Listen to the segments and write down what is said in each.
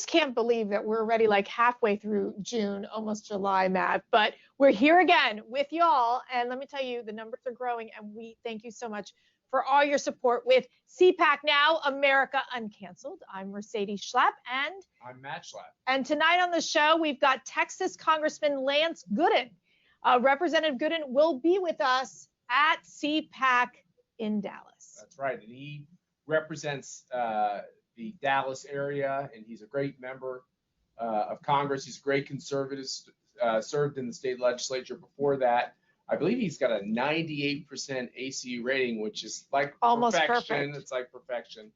can't believe that we're already like halfway through June, almost July, Matt, but we're here again with y'all. And let me tell you, the numbers are growing, and we thank you so much for all your support with CPAC Now, America Uncanceled. I'm Mercedes Schlapp, and I'm Matt Schlapp. And tonight on the show, we've got Texas Congressman Lance Gooden. Representative Gooden will be with us at CPAC in Dallas. That's right, and he represents the Dallas area, and he's a great member of Congress. He's a great conservative, served in the state legislature before that. I believe he's got a 98% ACU rating, which is like almost perfection. Perfect. It's like perfection.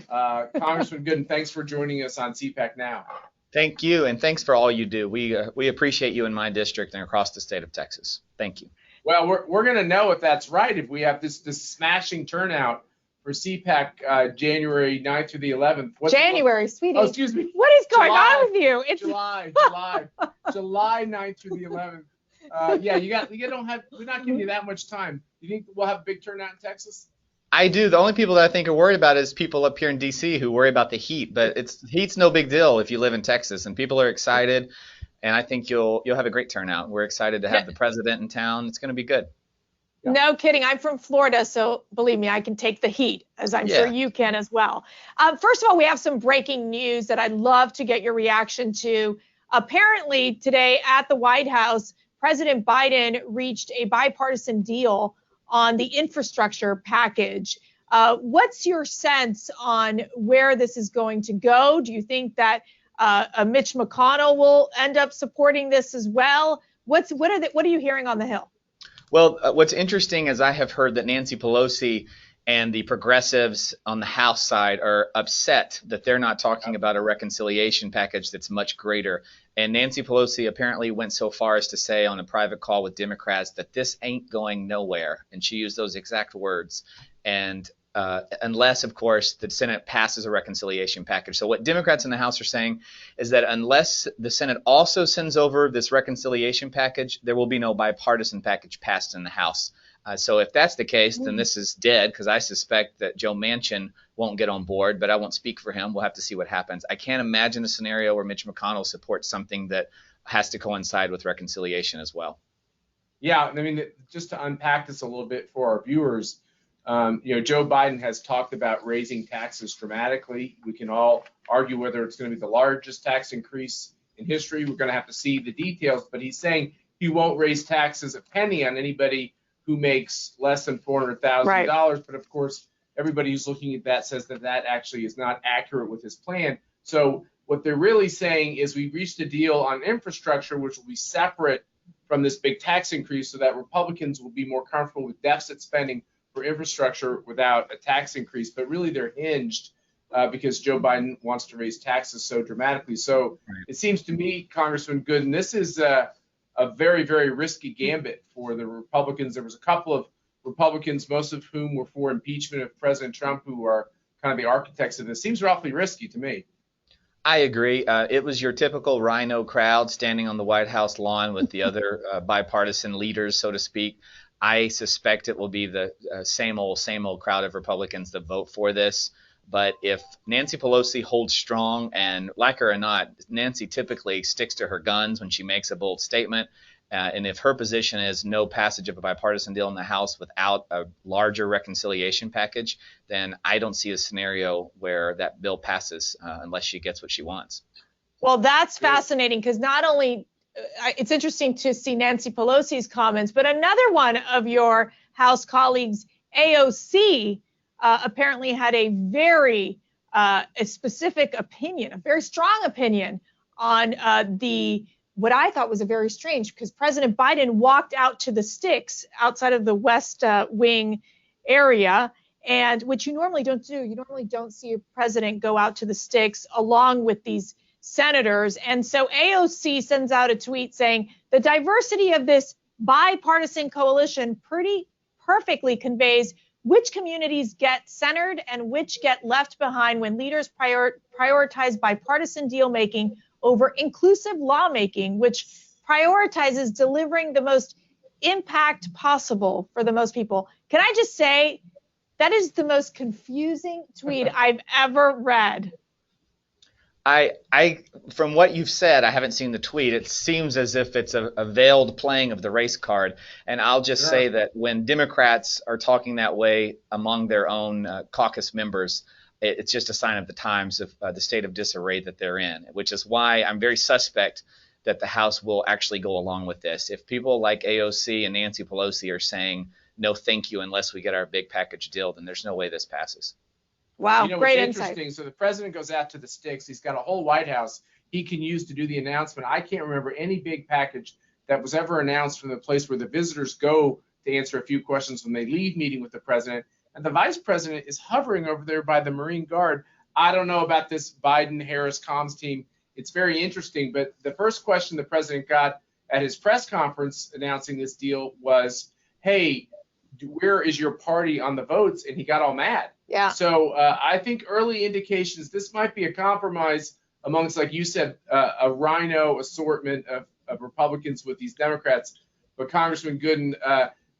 Congressman Gooden, thanks for joining us on CPAC Now. Thank you, and thanks for all you do. We appreciate you in my district and across the state of Texas. Thank you. Well, we're going to know if that's right if we have this smashing turnout for CPAC January 9th through the 11th. January, sweetie. Oh, excuse me. What is going on with you? It's July 9th through the 11th. We're not giving you that much time. You think we'll have a big turnout in Texas? I do. The only people that I think are worried about is people up here in D.C. who worry about the heat. But heat's no big deal if you live in Texas, and people are excited. And I think you'll have a great turnout. We're excited to have the president in town. It's going to be good. Yeah. No kidding. I'm from Florida, so believe me, I can take the heat, as I'm sure you can as well. First of all, we have some breaking news that I'd love to get your reaction to. Apparently, today at the White House, President Biden reached a bipartisan deal on the infrastructure package. What's your sense on where this is going to go? Do you think that Mitch McConnell will end up supporting this as well? What are you hearing on the Hill? Well, what's interesting is I have heard that Nancy Pelosi and the progressives on the House side are upset that they're not talking about a reconciliation package that's much greater. And Nancy Pelosi apparently went so far as to say on a private call with Democrats that this ain't going nowhere. And she used those exact words. And unless, of course, the Senate passes a reconciliation package. So what Democrats in the House are saying is that unless the Senate also sends over this reconciliation package, there will be no bipartisan package passed in the House. So if that's the case, then this is dead, because I suspect that Joe Manchin won't get on board, but I won't speak for him. We'll have to see what happens. I can't imagine a scenario where Mitch McConnell supports something that has to coincide with reconciliation as well. Yeah, I mean, just to unpack this a little bit for our viewers, Joe Biden has talked about raising taxes dramatically. We can all argue whether it's going to be the largest tax increase in history. We're going to have to see the details, but he's saying he won't raise taxes a penny on anybody who makes less than $400,000. Right. But of course, everybody who's looking at that says that actually is not accurate with his plan. So what they're really saying is we reached a deal on infrastructure, which will be separate from this big tax increase, so that Republicans will be more comfortable with deficit spending for infrastructure without a tax increase. But really they're hinged because Joe Biden wants to raise taxes so dramatically. So It seems to me, Congressman Gooden, this is a very, very risky gambit for the Republicans. There was a couple of Republicans, most of whom were for impeachment of President Trump, who are kind of the architects of this. Seems awfully risky to me. I agree. It was your typical rhino crowd standing on the White House lawn with the other bipartisan leaders, so to speak. I suspect it will be the same old crowd of Republicans that vote for this. But if Nancy Pelosi holds strong, and like her or not, Nancy typically sticks to her guns when she makes a bold statement. And if her position is no passage of a bipartisan deal in the House without a larger reconciliation package, then I don't see a scenario where that bill passes unless she gets what she wants. Well, that's fascinating, because not only it's interesting to see Nancy Pelosi's comments, but another one of your House colleagues, AOC, apparently had a very a specific opinion, a very strong opinion on what I thought was a very strange, because President Biden walked out to the sticks outside of the West Wing area, and which you normally don't do. You normally don't see a president go out to the sticks along with these senators. And so AOC sends out a tweet saying the diversity of this bipartisan coalition pretty perfectly conveys which communities get centered and which get left behind when leaders prioritize bipartisan deal making over inclusive lawmaking, which prioritizes delivering the most impact possible for the most people. Can I just say that is the most confusing tweet I've ever read? From what you've said, I haven't seen the tweet. It seems as if it's a veiled playing of the race card. And I'll just say that when Democrats are talking that way among their own caucus members, it's just a sign of the times of the state of disarray that they're in, which is why I'm very suspect that the House will actually go along with this. If people like AOC and Nancy Pelosi are saying, no, thank you, unless we get our big package deal, then there's no way this passes. Wow, great interesting. insight. So the president goes out to the sticks. He's got a whole White House he can use to do the announcement. I can't remember any big package that was ever announced from the place where the visitors go to answer a few questions when they leave meeting with the president. And the vice president is hovering over there by the Marine Guard. I don't know about this Biden-Harris comms team. It's very interesting. But the first question the president got at his press conference announcing this deal was, hey, where is your party on the votes? And he got all mad. Yeah. So I think early indications, this might be a compromise amongst, like you said, a rhino assortment of Republicans with these Democrats. But Congressman Gooden,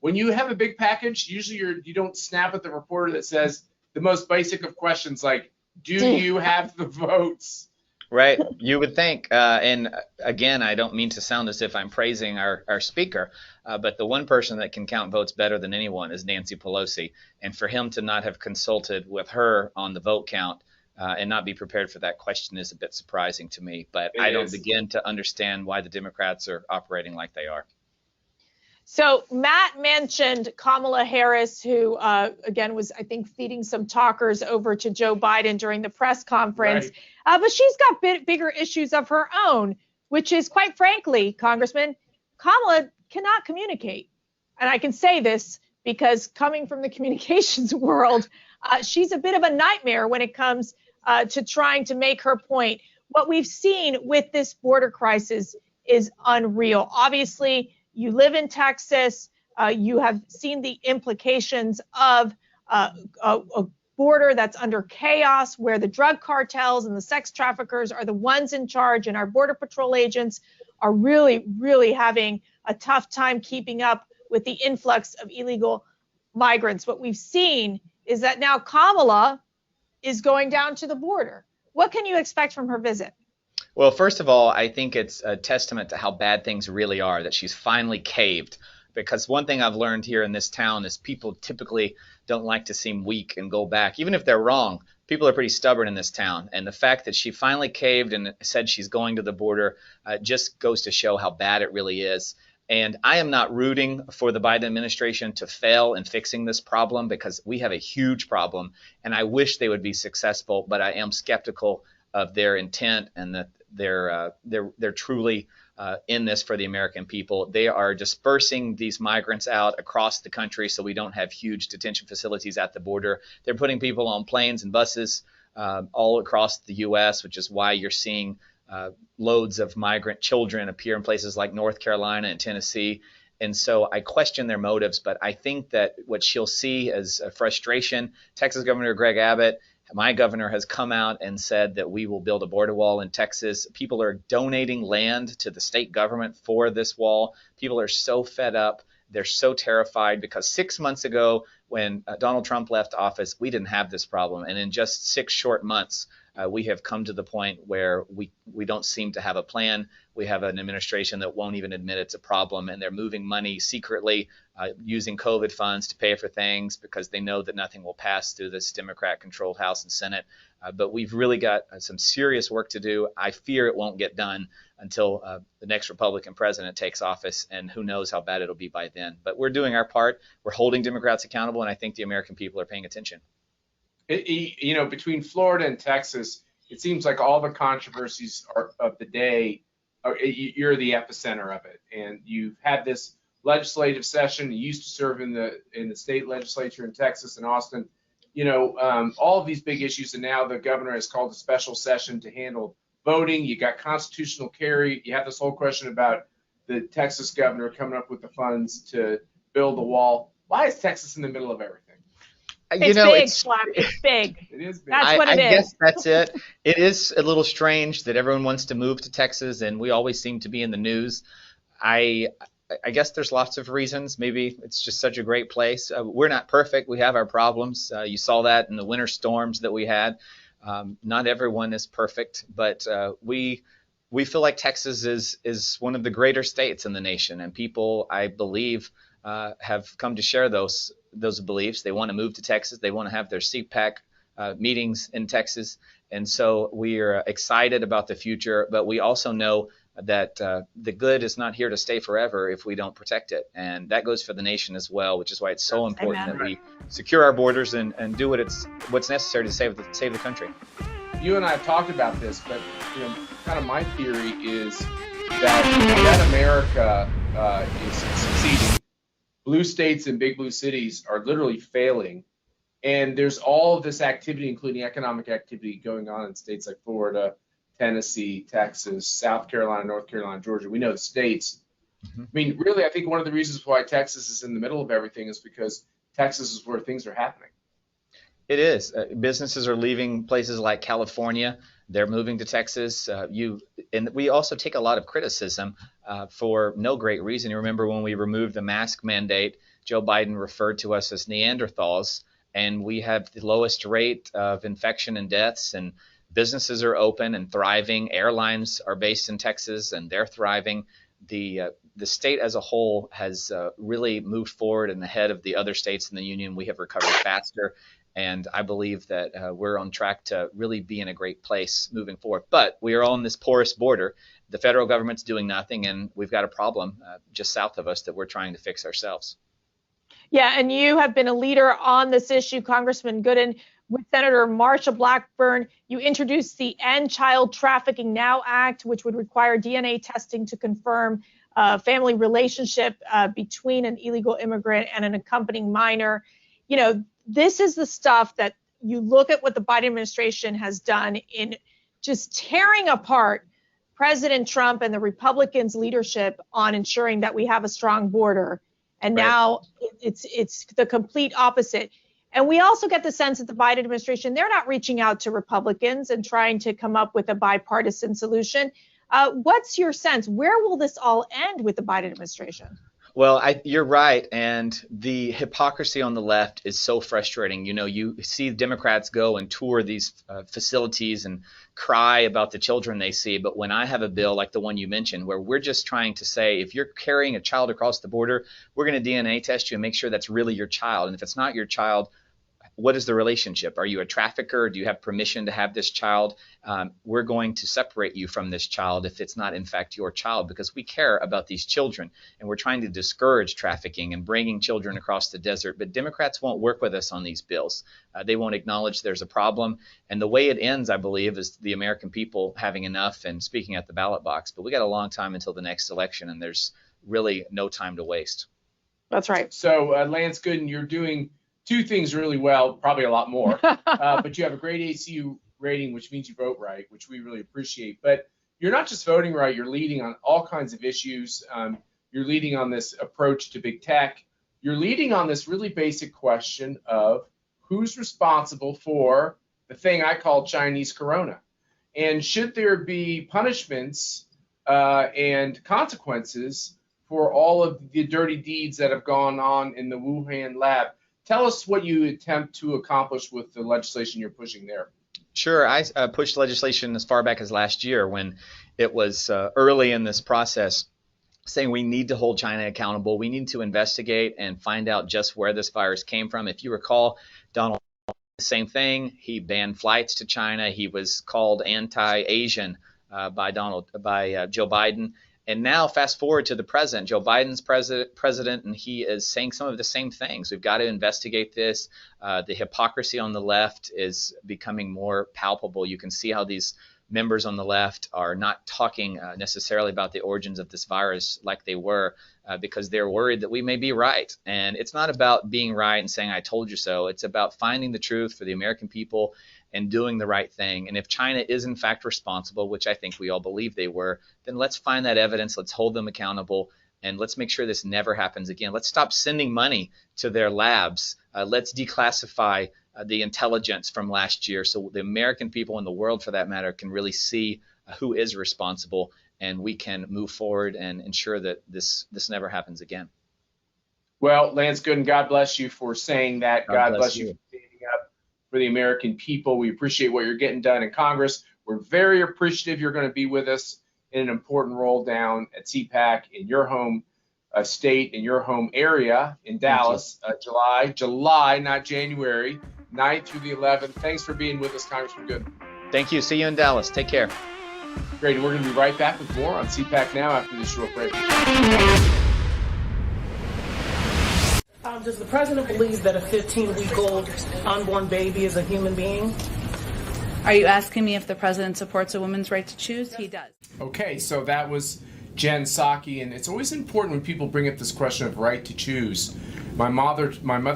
when you have a big package, usually you don't snap at the reporter that says the most basic of questions like, do you have the votes? Right. You would think. And again, I don't mean to sound as if I'm praising our speaker, but the one person that can count votes better than anyone is Nancy Pelosi. And for him to not have consulted with her on the vote count and not be prepared for that question is a bit surprising to me. But I don't begin to understand why the Democrats are operating like they are. So Matt mentioned Kamala Harris, who, again, was, I think, feeding some talkers over to Joe Biden during the press conference. Right. But she's got bigger issues of her own, which is, quite frankly, Congressman, Kamala cannot communicate. And I can say this because coming from the communications world, she's a bit of a nightmare when it comes to trying to make her point. What we've seen with this border crisis is unreal. Obviously, you live in Texas. You have seen the implications of a border that's under chaos, where the drug cartels and the sex traffickers are the ones in charge, and our Border Patrol agents are really, really having a tough time keeping up with the influx of illegal migrants. What we've seen is that now Kamala is going down to the border. What can you expect from her visit? Well, first of all, I think it's a testament to how bad things really are that she's finally caved. Because one thing I've learned here in this town is people typically don't like to seem weak and go back. Even if they're wrong, people are pretty stubborn in this town. And the fact that she finally caved and said she's going to the border just goes to show how bad it really is. And I am not rooting for the Biden administration to fail in fixing this problem, because we have a huge problem. And I wish they would be successful, but I am skeptical of their intent and that they're truly in this for the American people. They are dispersing these migrants out across the country so we don't have huge detention facilities at the border. They're putting people on planes and buses all across the U.S., which is why you're seeing loads of migrant children appear in places like North Carolina and Tennessee. And so I question their motives, but I think that what she'll see is a frustration. Texas Governor Greg Abbott, my governor, has come out and said that we will build a border wall in Texas. People are donating land to the state government for this wall. People are so fed up. They're so terrified because 6 months ago, when Donald Trump left office, we didn't have this problem. And in just 6 short months, we have come to the point where we don't seem to have a plan. We have an administration that won't even admit it's a problem, and they're moving money secretly, using COVID funds to pay for things because they know that nothing will pass through this Democrat-controlled House and Senate. But we've really got some serious work to do. I fear it won't get done until the next Republican president takes office, and who knows how bad it'll be by then. But we're doing our part. We're holding Democrats accountable, and I think the American people are paying attention. Between Florida and Texas, it seems like all the controversies of the day, you're the epicenter of it. And you've had this legislative session. You used to serve in the state legislature in Texas and Austin. All of these big issues, and now the governor has called a special session to handle voting. You got constitutional carry. You have this whole question about the Texas governor coming up with the funds to build the wall. Why is Texas in the middle of everything? It's big. It is big. That's what it is. I guess that's it. It is a little strange that everyone wants to move to Texas, and we always seem to be in the news. I guess there's lots of reasons. Maybe it's just such a great place. We're not perfect. We have our problems. You saw that in the winter storms that we had. Not everyone is perfect, but we feel like Texas is one of the greater states in the nation, and people, I believe, have come to share those beliefs. They want to move to Texas. They want to have their CPAC meetings in Texas, and so we are excited about the future. But we also know that the good is not here to stay forever if we don't protect it, and that goes for the nation as well. Which is why it's so important that we secure our borders and do what's necessary to save the country. You and I have talked about this, but kind of my theory is that America is succeeding. Blue states and big blue cities are literally failing, and there's all of this activity, including economic activity, going on in states like Florida, Tennessee, Texas, South Carolina, North Carolina, Georgia. We know the states. I mean, really, I think one of the reasons why Texas is in the middle of everything is because Texas is where things are happening. It is. Businesses are leaving places like California. They're moving to Texas. And we also take a lot of criticism for no great reason. You remember when we removed the mask mandate, Joe Biden referred to us as Neanderthals, and we have the lowest rate of infection and deaths, and businesses are open and thriving. Airlines are based in Texas, and they're thriving. The state as a whole has really moved forward and ahead of the other states in the union. We have recovered faster. And I believe that we're on track to really be in a great place moving forward. But we are on this porous border. The federal government's doing nothing, and we've got a problem just south of us that we're trying to fix ourselves. Yeah, and you have been a leader on this issue, Congressman Gooden. With Senator Marsha Blackburn, you introduced the End Child Trafficking Now Act, which would require DNA testing to confirm a family relationship between an illegal immigrant and an accompanying minor. This is the stuff that you look at what the Biden administration has done in just tearing apart President Trump and the Republicans' leadership on ensuring that we have a strong border. And right. Now it's the complete opposite. And we also get the sense that the Biden administration, they're not reaching out to Republicans and trying to come up with a bipartisan solution. What's your sense? Where will this all end with the Biden administration? Well, you're right, and the hypocrisy on the left is so frustrating. You see Democrats go and tour these facilities and cry about the children they see, but when I have a bill like the one you mentioned, where we're just trying to say, if you're carrying a child across the border, we're going to DNA test you and make sure that's really your child, and if it's not your child, what is the relationship? Are you a trafficker? Do you have permission to have this child? We're going to separate you from this child if it's not in fact your child, because we care about these children, and we're trying to discourage trafficking and bringing children across the desert. But Democrats won't work with us on these bills. They won't acknowledge there's a problem. And the way it ends, I believe, is the American people having enough and speaking at the ballot box. But we got a long time until the next election, and there's really no time to waste. That's right. So Lance Gooden, you're doing two things really well, probably a lot more, but you have a great ACU rating, which means you vote right, which we really appreciate. But you're not just voting right, you're leading on all kinds of issues. You're leading on this approach to big tech. You're leading on this really basic question of who's responsible for the thing I call Chinese corona. And should there be punishments and consequences for all of the dirty deeds that have gone on in the Wuhan lab? Tell us what you attempt to accomplish with the legislation you're pushing there. Sure. I pushed legislation as far back as last year when it was early in this process, saying we need to hold China accountable. We need to investigate and find out just where this virus came from. If you recall, Donald Trump, the same thing. He banned flights to China. He was called anti-Asian by Joe Biden. And now fast forward to the president. Joe Biden's president, and he is saying some of the same things. We've got to investigate this. The hypocrisy on the left is becoming more palpable. You can see how these members on the left are not talking necessarily about the origins of this virus like they were because they're worried that we may be right. And it's not about being right and saying, I told you so. It's about finding the truth for the American people and doing the right thing. And if China is in fact responsible, which I think we all believe they were, then let's find that evidence, let's hold them accountable, and let's make sure this never happens again. Let's stop sending money to their labs. Let's declassify the intelligence from last year so the American people and the world, for that matter, can really see who is responsible, and we can move forward and ensure that this never happens again. Well, Lance Gooden, God bless you for saying that. God bless you for standing up for the American people. We appreciate what you're getting done in Congress. We're very appreciative you're going to be with us in an important role down at CPAC in your home state, in your home area in Dallas, July, not January, 9th through the 11th. Thanks for being with us, Congressman Gooden. Thank you. See you in Dallas. Take care. Great. And we're going to be right back with more on CPAC Now after this short break. Does the president believe that a 15-week-old unborn baby is a human being? Are you asking me if the president supports a woman's right to choose? He does. Okay, so that was Jen Psaki, and it's always important when people bring up this question of right to choose. My mother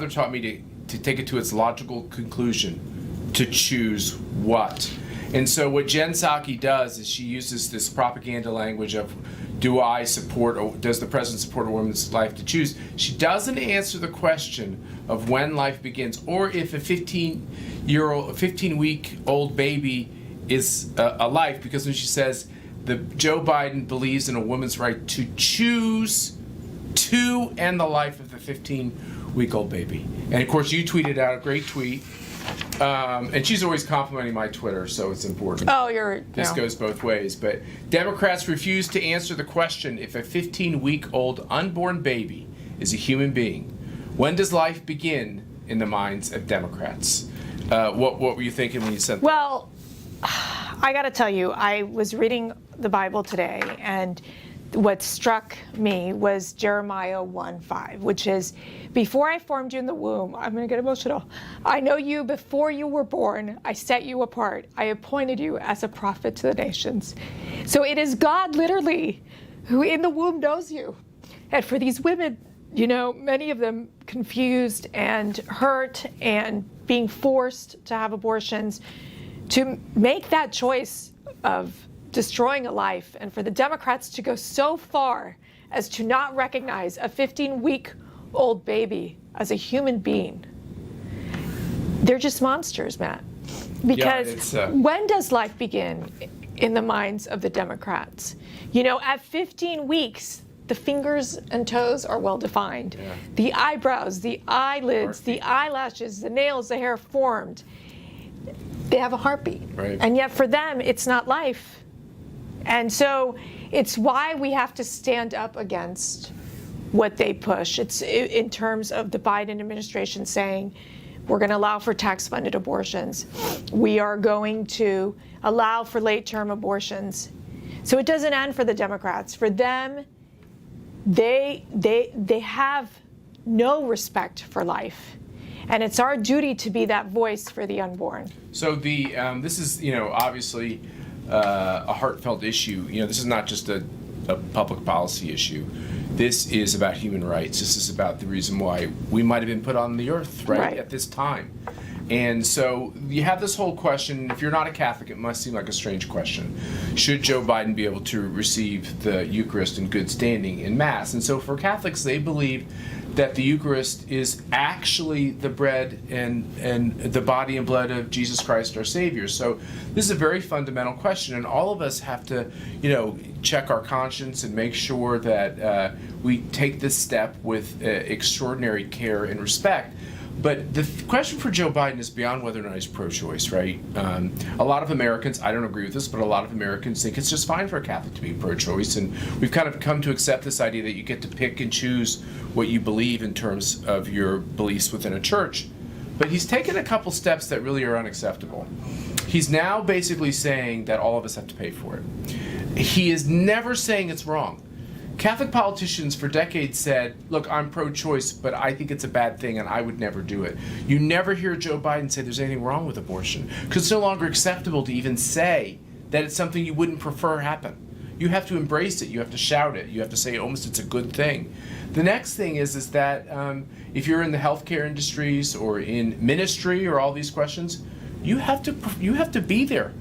taught me to take it to its logical conclusion, to choose what. And so what Jen Psaki does is she uses this propaganda language of, do I support, or does the president support a woman's life to choose? She doesn't answer the question of when life begins, or if a 15-week-old baby is a life, because when she says Joe Biden believes in a woman's right to choose to end the life of the 15-week-old baby. And of course, you tweeted out a great tweet. And she's always complimenting my Twitter, so it's important. Oh, This goes both ways. But Democrats refuse to answer the question if a 15-week-old unborn baby is a human being. When does life begin in the minds of Democrats? What were you thinking when you said that? Well, I got to tell you, I was reading the Bible today, and what struck me was Jeremiah 1:5, which is, before I formed you in the womb, I'm going to get emotional. I know you before you were born. I set you apart. I appointed you as a prophet to the nations. So it is God literally who in the womb knows you. And for these women, many of them confused and hurt and being forced to have abortions, to make that choice of destroying a life, and for the Democrats to go so far as to not recognize a 15-week-old baby as a human being. They're just monsters, Matt. Because when does life begin in the minds of the Democrats? At 15 weeks, the fingers and toes are well defined. Yeah. The eyebrows, the eyelids, the eyelashes, the nails, the hair formed. They have a heartbeat. Right. And yet for them, it's not life. And so it's why we have to stand up against what they push. It's in terms of the Biden administration saying, we're going to allow for tax-funded abortions. We are going to allow for late-term abortions. So it doesn't end for the Democrats. For them, they have no respect for life. And it's our duty to be that voice for the unborn. So this is, obviously a heartfelt issue. This is not just a public policy issue. This is about human rights. This is about the reason why we might have been put on the earth right at this time. And so you have this whole question. If you're not a Catholic, it must seem like a strange question. Should Joe Biden be able to receive the Eucharist in good standing in Mass? And so for Catholics, they believe that the Eucharist is actually the bread and the body and blood of Jesus Christ, our Savior. So this is a very fundamental question, and all of us have to, check our conscience and make sure that we take this step with extraordinary care and respect. But the question for Joe Biden is beyond whether or not he's pro-choice, right? A lot of Americans, I don't agree with this, but a lot of Americans think it's just fine for a Catholic to be pro-choice. And we've kind of come to accept this idea that you get to pick and choose what you believe in terms of your beliefs within a church. But he's taken a couple steps that really are unacceptable. He's now basically saying that all of us have to pay for it. He is never saying it's wrong. Catholic politicians for decades said, look, I'm pro-choice, but I think it's a bad thing and I would never do it. You never hear Joe Biden say there's anything wrong with abortion, because it's no longer acceptable to even say that it's something you wouldn't prefer happen. You have to embrace it. You have to shout it. You have to say almost it's a good thing. The next thing is that if you're in the healthcare industries or in ministry or all these questions, you have to be there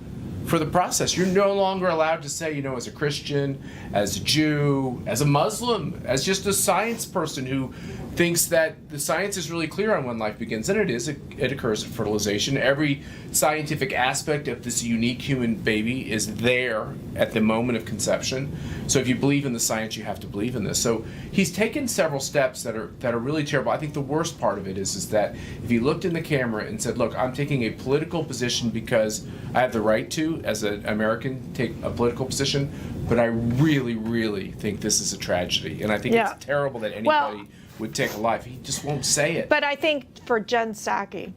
for the process. You're no longer allowed to say, as a Christian, as a Jew, as a Muslim, as just a science person who thinks that the science is really clear on when life begins, and it is. It occurs at fertilization. Every scientific aspect of this unique human baby is there at the moment of conception. So if you believe in the science, you have to believe in this. So he's taken several steps that are really terrible. I think the worst part of it is that if he looked in the camera and said, look, I'm taking a political position because I have the right to, as an American, take a political position, but I really, really think this is a tragedy. And I think it's terrible that anybody would take a life. He just won't say it. But I think for Jen Psaki,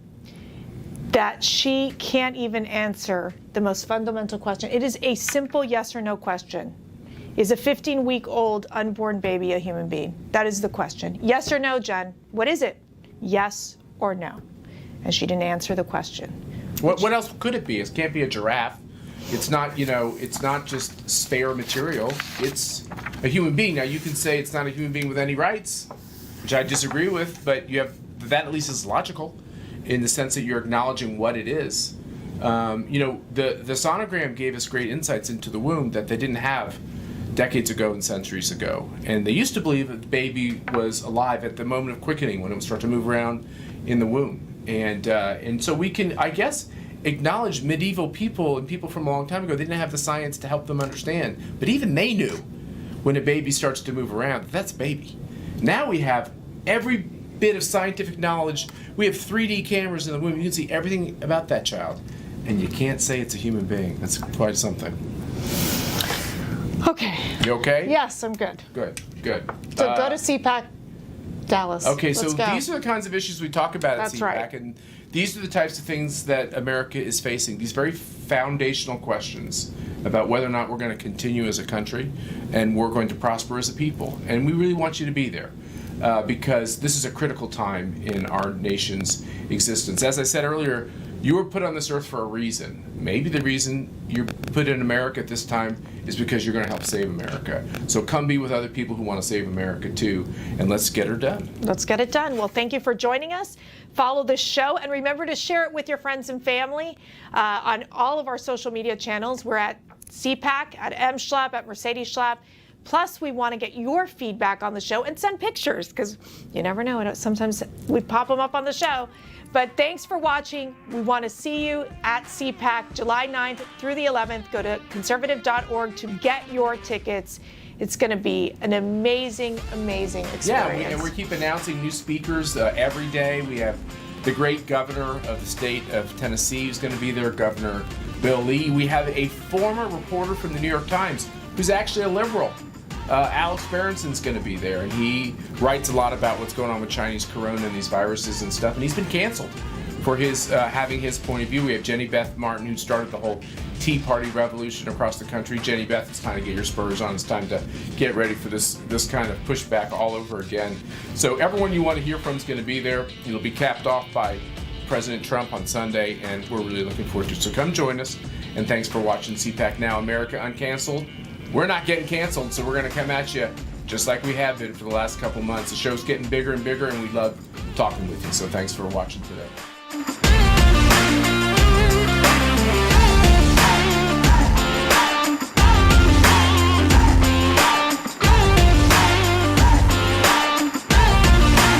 that she can't even answer the most fundamental question. It is a simple yes or no question. Is a 15-week-old unborn baby a human being? That is the question. Yes or no, Jen? What is it? Yes or no? And she didn't answer the question. What else could it be? It can't be a giraffe. It's not, it's not just spare material. It's a human being. Now, you can say it's not a human being with any rights, which I disagree with, but that at least is logical in the sense that you're acknowledging what it is. The sonogram gave us great insights into the womb that they didn't have decades ago and centuries ago. And they used to believe that the baby was alive at the moment of quickening, when it would start to move around in the womb. And so we can, I guess, acknowledge medieval people and people from a long time ago. They didn't have the science to help them understand, but even they knew when a baby starts to move around, that's a baby. Now we have every bit of scientific knowledge. We have 3D cameras in the womb. You can see everything about that child, and you can't say it's a human being. That's quite something. Okay. You okay? Yes, I'm good. Good. So go to CPAC Dallas. Okay, Let's so go. these are the kinds of issues we talk about at That's CPAC, right. and these are the types of things that America is facing. These very foundational questions about whether or not we're going to continue as a country and we're going to prosper as a people. And we really want you to be there because this is a critical time in our nation's existence. As I said earlier, you were put on this earth for a reason. Maybe the reason you're put in America at this time is because you're going to help save America. So come be with other people who want to save America too, and let's get her done. Let's get it done. Well, thank you for joining us. Follow the show, and remember to share it with your friends and family on all of our social media channels. We're at CPAC, at MSchlapp, at Mercedes Schlapp. Plus, we want to get your feedback on the show and send pictures, because you never know. Sometimes we pop them up on the show. But thanks for watching. We want to see you at CPAC July 9th through the 11th. Go to conservative.org to get your tickets. It's going to be an amazing, amazing experience. Yeah, and we keep announcing new speakers every day. We have the great governor of the state of Tennessee who's going to be there, Governor Bill Lee. We have a former reporter from the New York Times who's actually a liberal. Alex Berenson's going to be there, and he writes a lot about what's going on with Chinese corona and these viruses and stuff, and he's been canceled for his having his point of view. We have Jenny Beth Martin, who started the whole Tea Party revolution across the country. Jenny Beth, it's time to get your spurs on. It's time to get ready for this kind of pushback all over again. So everyone you want to hear from is going to be there. It'll be capped off by President Trump on Sunday, and we're really looking forward to it. So come join us, and thanks for watching CPAC Now, America UnCanceled. We're not getting canceled, so we're going to come at you just like we have been for the last couple months. The show's getting bigger and bigger, and we love talking with you. So thanks for watching today.